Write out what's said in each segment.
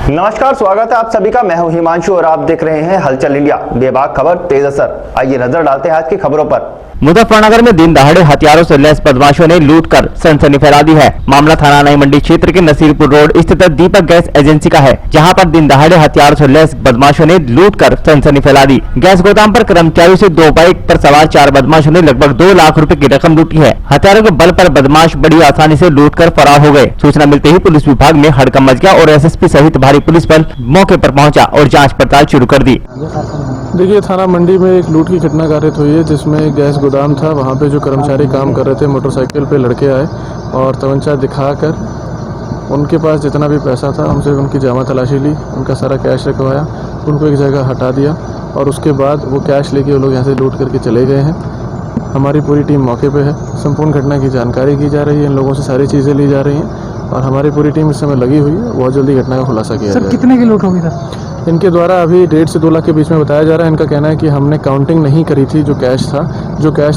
नमस्कार, स्वागत है आप सभी का। मैं हूं हिमांशु और आप देख रहे हैं हलचल इंडिया। बेबाक खबर, तेज असर। आइए नजर डालते हैं आज की खबरों पर। मुजफ्फरनगर में दिन दहाड़े हथियारों से लैस बदमाशों ने लूट कर सनसनी फैला दी है। मामला थाना नई मंडी क्षेत्र के नसीरपुर रोड स्थित दीपक गैस एजेंसी का है, जहां पर दिन दहाड़े हथियारों से लैस बदमाशों ने लूट कर सनसनी फैला दी। गैस गोदाम पर कर्मचारियों से 2 बाइक पर सवार 4 बदमाशों ने लगभग 2 लाख रुपए की रकम लूटी है। हथियारों के बल पर बदमाश बड़ी आसानी से लूट कर फरार हो गए। सूचना मिलते ही पुलिस विभाग में हड़कंप मच गया और एसएसपी सहित भारी पुलिस बल मौके पर पहुंचा और जांच पड़ताल शुरू कर दी। देखिए, थाना मंडी में एक लूट की घटना घटित हुई है, जिसमें गैस गोदाम था। वहाँ पे जो कर्मचारी काम कर रहे थे, मोटरसाइकिल पे लड़के आए और तमंचा दिखाकर उनके पास जितना भी पैसा था हमसे उनकी जामा तलाशी ली, उनका सारा कैश रखवाया, उनको एक जगह हटा दिया और उसके बाद वो कैश लेके वो लोग यहाँ से लूट करके चले गए हैं। हमारी पूरी टीम मौके पे है। संपूर्ण घटना की जानकारी की जा रही है, इन लोगों से सारी चीज़ें ली जा रही हैं और हमारी पूरी टीम इस समय लगी हुई है। बहुत जल्दी घटना का खुलासा किया जाएगा। सर, कितने की लूट होगी सर? इनके द्वारा अभी 1.5 से 2 लाख के बीच में बताया जा रहा है। इनका कहना है कि हमने काउंटिंग नहीं करी थी, जो कैश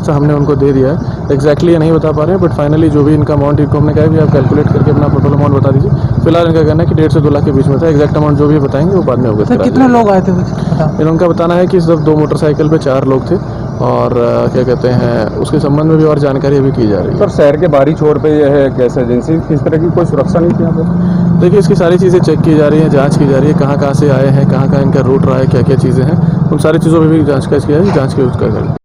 था हमने उनको दे दिया है। एग्जैक्टली ये नहीं बता पा रहे हैं, बट फाइनली जो भी इनका अमाउंट, इनको हमने कहा कि आप कैलकुलेट करके अपना टोटल अमाउंट बता दीजिए। फिलहाल इनका कहना है कि 1.5 से 2 लाख के बीच में था। एग्जैक्ट अमाउंट जो भी बताएंगे वो बाद में होगा। सर, कितने लोग आए थे कुछ? इनका बताना है कि सिर्फ 2 मोटरसाइकिल पे 4 लोग थे और क्या कहते हैं, उसके संबंध में भी और जानकारी अभी की जा रही है। सर, शहर के बाहरी छोर पे यह है गैस एजेंसी, किस तरह की कोई सुरक्षा नहीं थी यहाँ पे? देखिए, इसकी सारी चीज़ें चेक की जा रही हैं, जांच की जा रही है, कहाँ से आए हैं, कहाँ इनका रूट रहा है, क्या क्या चीज़ें हैं, उन सारी चीज़ों पर भी जांच किया जाए, जांच की उसका करें।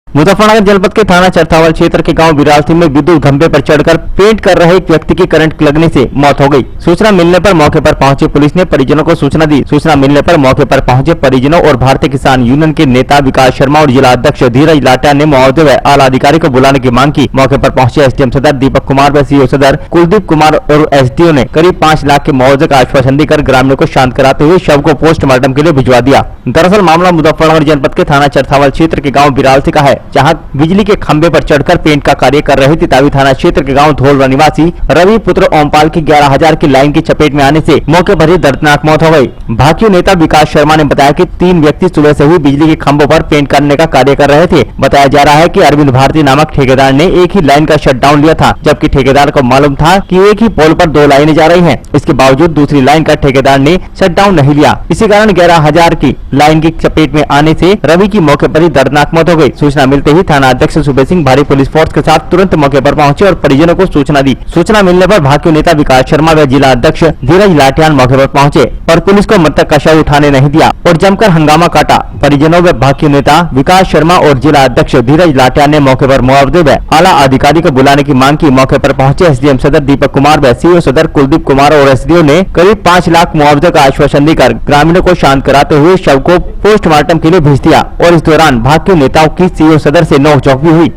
मुजफ्फरनगर जनपद के थाना चरथावल क्षेत्र के गांव बिरालसी में विद्युत खंभे पर चढ़कर पेंट कर रहे एक व्यक्ति की करंट लगने से मौत हो गई। सूचना मिलने पर मौके पर पहुंची पुलिस ने परिजनों को सूचना दी। सूचना मिलने पर मौके पर पहुंचे परिजनों और भारतीय किसान यूनियन के नेता विकास शर्मा और जिला अध्यक्ष धीरज लाटा ने मुआवजे व आला अधिकारी को बुलाने की मांग की। मौके पर पहुंचे एसडीएम सदर दीपक कुमार व सीओ सदर कुलदीप कुमार और एसडीओ ने करीब 5 लाख के मुआवजे का आश्वासन देकर ग्रामीणों को शांत कराते हुए शव को पोस्टमार्टम के लिए भिजवा दिया। दरअसल मामला मुजफ्फरनगर जनपद के थाना चरथावल क्षेत्र के गाँव बिरालसी का है, जहाँ बिजली के खंभे पर चढ़कर पेंट का कार्य कर रहे तितावी थाना क्षेत्र के गांव धोलवा निवासी रवि पुत्र ओमपाल की 11,000 की लाइन की चपेट में आने से मौके पर ही दर्दनाक मौत हो गई। भाकियू नेता विकास शर्मा ने बताया कि 3 व्यक्ति सुबह से ही बिजली के खंभों पर पेंट करने का कार्य कर रहे थे। बताया जा रहा है कि अरविंद भारती नामक ठेकेदार ने एक ही लाइन का शटडाउन लिया था, जबकि ठेकेदार को मालूम था कि एक ही पोल पर 2 लाइनें जा रही हैं। इसके बावजूद दूसरी लाइन का ठेकेदार ने शटडाउन नहीं लिया। इसी कारण 11,000 की लाइन की चपेट में आने से रवि की मौके पर ही दर्दनाक मौत हो गई। सूचना मिलते ही थाना अध्यक्ष सुबह सिंह भारी पुलिस फोर्स के साथ तुरंत मौके पर पहुंचे और परिजनों को सूचना दी। सूचना मिलने पर भाकियू नेता विकास शर्मा व जिला अध्यक्ष धीरज लाटियान मौके पर पहुंचे, पर पुलिस को मृतक का शव उठाने नहीं दिया और जमकर हंगामा काटा। परिजनों व भाकियू नेता विकास शर्मा और जिला अध्यक्ष धीरज लाटियान ने मौके पर मुआवजे व आला अधिकारी को बुलाने की मांग की। मौके पर पहुंचे एसडीएम सदर दीपक कुमार व सीओ सदर कुलदीप कुमार और एसडीओ ने करीब 5 लाख मुआवजे का आश्वासन देकर ग्रामीणों को शांत कराते हुए शव को पोस्टमार्टम के लिए भेज दिया और इस दौरान भाकियू नेताओं की सीओ सदर से नोकझोंक भी हुई।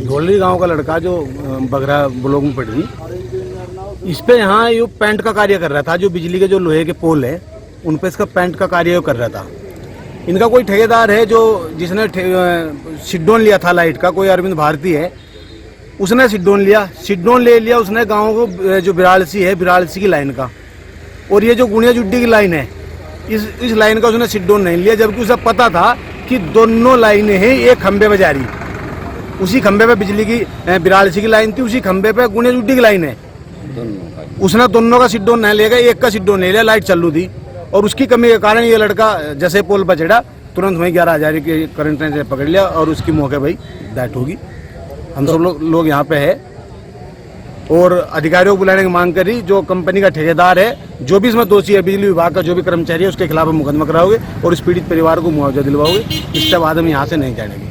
ढोलरी गांव का लड़का जो बगरा ब्लॉक में पड़ी, इस पे यहाँ ये पेंट का कार्य कर रहा था। जो बिजली के जो लोहे के पोल है उन पे इसका पेंट का कार्य कर रहा था। इनका कोई ठेकेदार है जो जिसने सिड्डोन लिया था लाइट का, कोई अरविंद भारती है, उसने सिड्डोन ले लिया उसने गाँव को, जो बिरालसी है, बिरालसी की लाइन का। और ये जो गुणिया जुड्डी की लाइन है, इस लाइन का उसने सिड्डोन नहीं लिया, जबकि उसे पता था कि दोनों लाइनें हैं एक खंबे पे जा रही। उसी खंबे पे बिजली की बिरालसी की लाइन थी, उसी खंबे पे गुणिया जुड्डी की लाइन है। उसने दोनों का सिड्डोन नहीं लेगा, एक का सिड्डोन ले लिया। लाइट चालू थी और उसकी कमी के कारण ये लड़का जैसे पोल पर चढ़ा, तुरंत वहीं 11,000 के करंट ने पकड़ लिया और उसकी मौके भाई डेथ होगी। हम सब लोग यहाँ पे है और अधिकारियों को बुलाने की मांग करी। जो कंपनी का ठेकेदार है, जो भी इसमें दोषी है, बिजली विभाग का जो भी कर्मचारी है, उसके खिलाफ मुकदमा कराओगे और इस पीड़ित परिवार को मुआवजा दिलवाओगे। इसके बाद हम यहाँ से नहीं जाएंगे।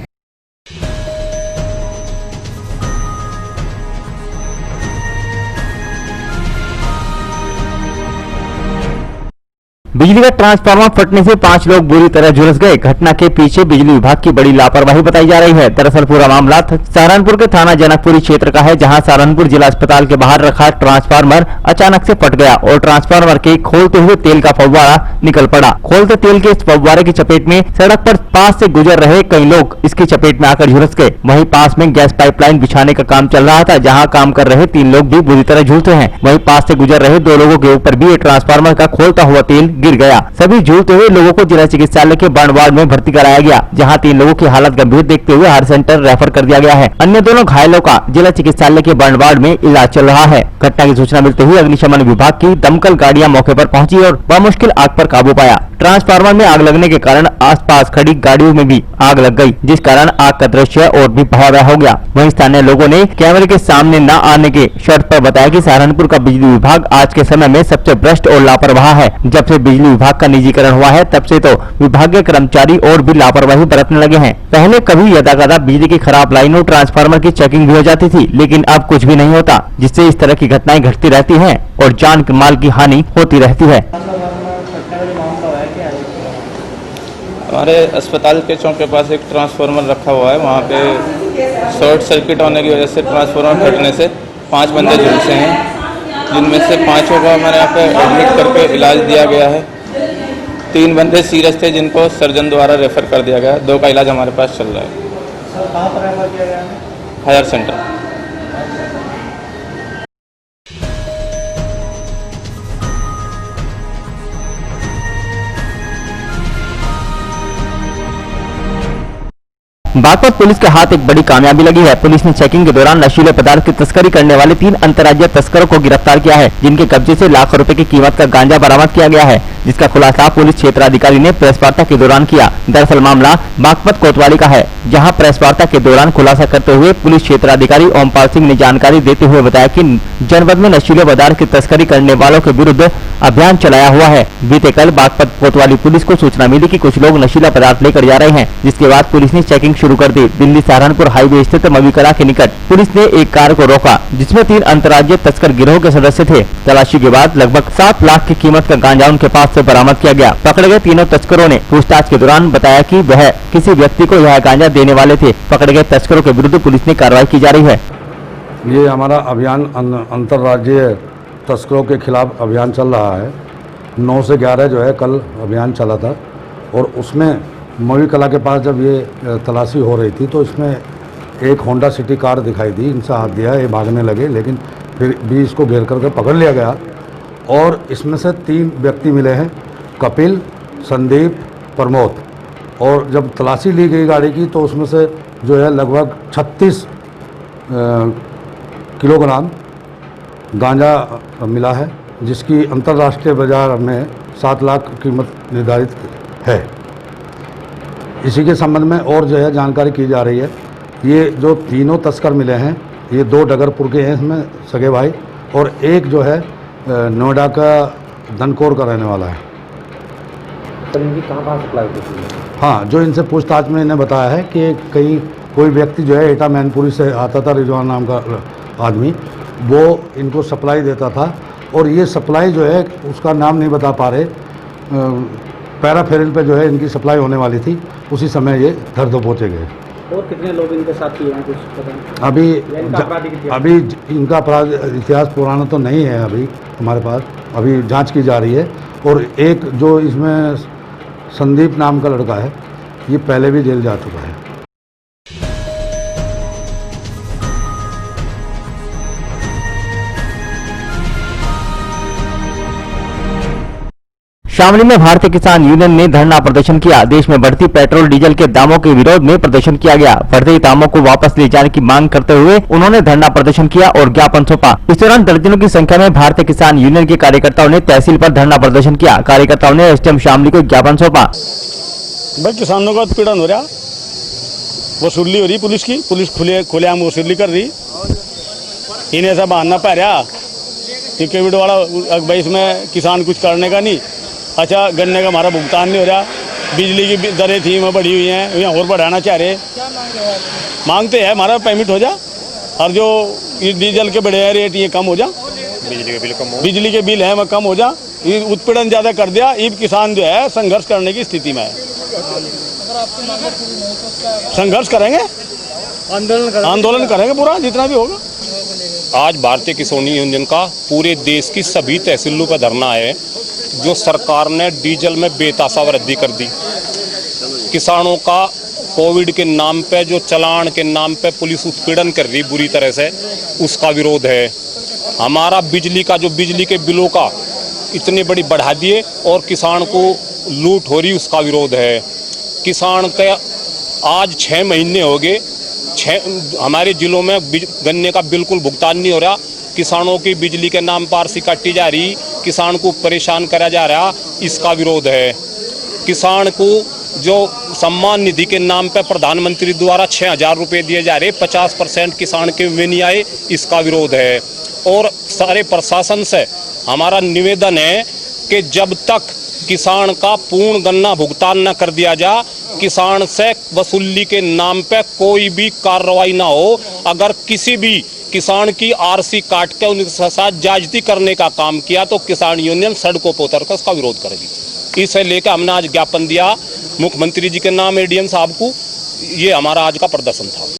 बिजली का ट्रांसफार्मर फटने से 5 लोग बुरी तरह झुलस गए। घटना के पीछे बिजली विभाग की बड़ी लापरवाही बताई जा रही है। दरअसल पूरा मामला सहारनपुर के थाना जनकपुरी क्षेत्र का है, जहां सहारनपुर जिला अस्पताल के बाहर रखा ट्रांसफार्मर अचानक से फट गया और ट्रांसफार्मर के खोलते हुए तेल का फव्वारा निकल पड़ा। खोलते तेल के इस फव्वारे की चपेट में सड़क पर पास से गुजर रहे कई लोग इसकी चपेट में आकर झुलस गए। वहीं पास में गैस पाइपलाइन बिछाने का काम चल रहा था, जहाँ काम कर रहे 3 लोग भी बुरी तरह झुलसे हैं। वहीं पास से गुजर रहे 2 लोगों के ऊपर भी ट्रांसफार्मर का खोलता हुआ तेल गिर गिर गया। सभी झूलते हुए लोगों को जिला चिकित्सालय के बर्न वार्ड में भर्ती कराया गया, जहाँ 3 लोगों की हालत गंभीर देखते हुए हर सेंटर रेफर कर दिया गया है। अन्य दोनों घायलों का जिला चिकित्सालय के बर्न वार्ड में इलाज चल रहा है। घटना की सूचना मिलते ही अग्निशमन विभाग की दमकल गाड़ियां मौके पर पहुंची और बमुश्किल आग पर काबू पाया। ट्रांसफार्मर में आग लगने के कारण आसपास खड़ी गाड़ियों में भी आग लग गई, जिस कारण आग का दृश्य और भी भयावह हो गया। वहीं स्थानीय लोगों ने कैमरे के सामने न आने के शर्त पर बताया कि सहारनपुर का बिजली विभाग आज के समय में सबसे भ्रष्ट और लापरवाह है। जब से बिजली विभाग का निजीकरण हुआ है, तब से तो विभागीय कर्मचारी और भी लापरवाही बरतने लगे हैं। पहले कभी यदाकदा बिजली की खराब लाइनों ट्रांसफार्मर की चेकिंग भी हो जाती थी, लेकिन अब कुछ भी नहीं होता, जिससे इस तरह की घटनाएं घटती रहती हैं और जान माल की हानि होती रहती है। हमारे अस्पताल के चौक के पास एक ट्रांसफार्मर रखा हुआ है। वहाँ पे शॉर्ट सर्किट होने की वजह से ट्रांसफार्मर फटने से 5 बंदे झुलसे हैं, जिनमें से 5 को हमारे यहाँ पे एडमिट करके इलाज दिया गया है। 3 बंदे सीरियस थे, जिनको सर्जन द्वारा रेफर कर दिया गया। 2 का इलाज हमारे पास चल रहा है। Higher centre. बागपत पुलिस के हाथ एक बड़ी कामयाबी लगी है। पुलिस ने चेकिंग के दौरान नशीले पदार्थ की तस्करी करने वाले 3 अंतर्राज्यीय तस्करों को गिरफ्तार किया है, जिनके कब्जे से लाखों रुपए की कीमत का गांजा बरामद किया गया है, जिसका खुलासा पुलिस क्षेत्राधिकारी ने प्रेस वार्ता के दौरान किया। दरअसल मामला बागपत कोतवाली का है, जहां प्रेस वार्ता के दौरान खुलासा करते हुए पुलिस क्षेत्राधिकारी ओमपाल सिंह ने जानकारी देते हुए बताया कि जनपद में नशीले पदार्थ की तस्करी करने वालों के विरुद्ध अभियान चलाया हुआ है। बीते कल बागपत कोतवाली पुलिस को सूचना मिली कि कुछ लोग नशीला पदार्थ लेकर जा रहे हैं, जिसके बाद पुलिस ने चेकिंग शुरू कर दी। दिल्ली सहारनपुर हाईवे स्थित मवीकला के निकट पुलिस ने एक कार को रोका, जिसमें 3 अंतर्राज्यीय तस्कर गिरोह के सदस्य थे। तलाशी के बाद लगभग 7 लाख की कीमत का गांजा उनके पास से बरामद किया गया। पकड़े गए तीनों तस्करों ने पूछताछ के दौरान बताया कि वह किसी व्यक्ति को यह गांजा देने वाले थे। पकड़े गए तस्करों के विरुद्ध पुलिस ने कार्रवाई की जा रही है। ये हमारा अभियान अंतर्राज्यीय तस्करों के खिलाफ अभियान चल रहा है। 9 से 11 जो है कल अभियान चला था, और उसमें मवी कला के पास जब ये तलाशी हो रही थी तो इसमें एक होंडा सिटी कार दिखाई दी। इनसे हाथ दिया, ये भागने लगे, लेकिन फिर भी इसको घेर करके पकड़ लिया गया। और इसमें से 3 व्यक्ति मिले हैं, कपिल, संदीप, प्रमोद। और जब तलाशी ली गई गाड़ी की तो उसमें से जो है लगभग 36 किलोग्राम गांजा मिला है, जिसकी अंतर्राष्ट्रीय बाजार में 7 लाख कीमत निर्धारित है। इसी के संबंध में और जो है जानकारी की जा रही है। ये जो तीनों तस्कर मिले हैं, ये 2 डगरपुर के हैं, इसमें सगे भाई, और एक जो है नोएडा का धनकोर का रहने वाला है। तो इनकी कहाँ सप्लाई होती है? हाँ, जो इनसे पूछताछ में इन्हें बताया है कि कहीं कोई व्यक्ति जो है एटा मैनपुरी से आता था, रिजवान नाम का आदमी, वो इनको सप्लाई देता था। और ये सप्लाई जो है उसका नाम नहीं बता पा रहे, पैराफेरल पे जो है इनकी सप्लाई होने वाली थी, उसी समय ये धर पहुँचे गए। और कितने लोग इनके साथ हैं कुछ पता? अभी इनका अपराध इतिहास पुराना तो नहीं है अभी हमारे पास, अभी जांच की जा रही है। और एक जो इसमें संदीप नाम का लड़का है, ये पहले भी जेल जा चुका है। शामली में भारतीय किसान यूनियन ने धरना प्रदर्शन किया। देश में बढ़ती पेट्रोल डीजल के दामों के विरोध में प्रदर्शन किया गया। बढ़ते दामों को वापस ले जाने की मांग करते हुए उन्होंने धरना प्रदर्शन किया और ज्ञापन सौंपा। इस दौरान दर्जनों की संख्या में भारतीय किसान यूनियन के कार्यकर्ताओं ने तहसील पर धरना प्रदर्शन किया। कार्यकर्ताओं ने एसडीएम शामली को ज्ञापन सौंपा। भाई किसानों का उत्पीड़न हो रहा, वसूली हो रही पुलिस की, पुलिस खुलेआम वसूली कर रही। इन्हें ऐसा बहाना पा रहा कि कोविड वाला भाई इसमें किसान कुछ करने का नहीं। अच्छा, गन्ने का हमारा भुगतान नहीं हो रहा, बिजली की दरें थी वहाँ बढ़ी हुई हैं, यहाँ और बढ़ाना चाह रहे। मांगते हैं हमारा पेमेंट हो जा, और जो ये डीजल के बढ़े हैं रेट ये कम हो जा, बिजली के बिल है वह कम हो जा। ये उत्पीड़न ज़्यादा कर दिया। ये किसान जो है संघर्ष करने की स्थिति में है। संघर्ष करेंगे, आंदोलन करेंगे पूरा, जितना भी होगा। आज भारतीय किसान यूनियन का पूरे देश की सभी तहसीलों पर धरना है। जो सरकार ने डीजल में बेतहाशा वृद्धि कर दी, किसानों का कोविड के नाम पे, जो चलान के नाम पे पुलिस उत्पीड़न कर रही बुरी तरह से, उसका विरोध है। हमारा बिजली का, जो बिजली के बिलों का इतनी बड़ी बढ़ा दिए और किसान को लूट हो रही, उसका विरोध है। किसान का आज 6 महीने हो गए, हमारे जिलों में गन्ने का बिल्कुल भुगतान नहीं हो रहा। किसानों की बिजली के नाम पर आरसी काटी जा रही, किसान को परेशान करा जा रहा, इसका विरोध है। किसान को जो सम्मान निधि के नाम पर प्रधानमंत्री द्वारा 6,000 रुपये दिए जा रहे, 50% किसान के में नहीं आए, इसका विरोध है। और सारे प्रशासन से हमारा निवेदन है कि जब तक किसान का पूर्ण गन्ना भुगतान न कर दिया जा, किसान से वसूली के नाम पे कोई भी कार्रवाई ना हो। अगर किसी भी किसान की आरसी काट के उनके साथ ज्यादती करने का काम किया तो किसान यूनियन सड़कों पर उतर कर उसका विरोध करेगी। इसे लेकर हमने आज ज्ञापन दिया मुख्यमंत्री जी के नाम एडीएम साहब को। ये हमारा आज का प्रदर्शन था।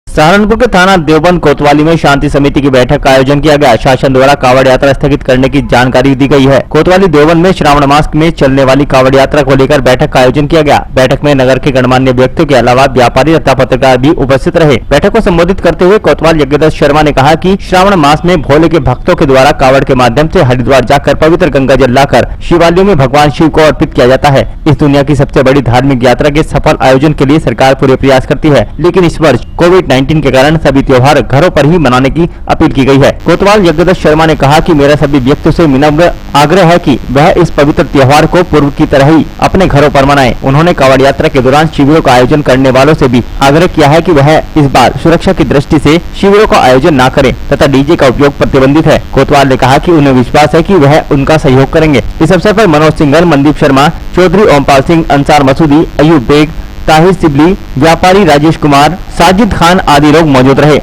सहारनपुर के थाना देवबंद कोतवाली में शांति समिति की बैठक का आयोजन किया गया। शासन द्वारा कावड़ यात्रा स्थगित करने की जानकारी दी गई है। कोतवाली देवबंद में श्रावण मास में चलने वाली कावड़ यात्रा को लेकर बैठक का आयोजन किया गया। बैठक में नगर के गणमान्य व्यक्तियों के अलावा व्यापारी तथा पत्रकार भी उपस्थित रहे। बैठक को संबोधित करते हुए कोतवाल यज्ञदत्त शर्मा ने कहा कि श्रावण मास में भोले के भक्तों के द्वारा कावड़ के माध्यम से हरिद्वार जाकर पवित्र गंगा जल लाकर शिवालयों में भगवान शिव को अर्पित किया जाता है। इस दुनिया की सबसे बड़ी धार्मिक यात्रा के सफल आयोजन के लिए सरकार पूरे प्रयास करती है, लेकिन इस वर्ष कोविड-19 के कारण सभी त्योहार घरों पर ही मनाने की अपील की गई है। कोतवाल यज्ञदत्त शर्मा ने कहा कि मेरा सभी व्यक्तियों से विनम्र आग्रह है कि वह इस पवित्र त्योहार को पूर्व की तरह ही अपने घरों पर मनाएं। उन्होंने कावड़ यात्रा के दौरान शिविरों का आयोजन करने वालों से भी आग्रह किया है कि वह इस बार सुरक्षा की दृष्टि से शिविरों का आयोजन न करें तथा डीजे का उपयोग प्रतिबंधित है। कोतवाल ने कहा कि उन्हें विश्वास है कि वह उनका सहयोग करेंगे। इस अवसर पर मनोज सिंघल, मनदीप शर्मा, चौधरी ओमपाल सिंह, अंसार मसूदी, अयूब बेग, ताहिर सिबली, व्यापारी राजेश कुमार, साजिद खान आदि लोग मौजूद रहे।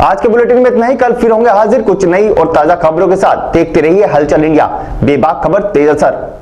आज के बुलेटिन में इतना ही। कल फिर होंगे हाजिर कुछ नई और ताजा खबरों के साथ। देखते रहिए हलचल इंडिया, बेबाक खबर तेज असर।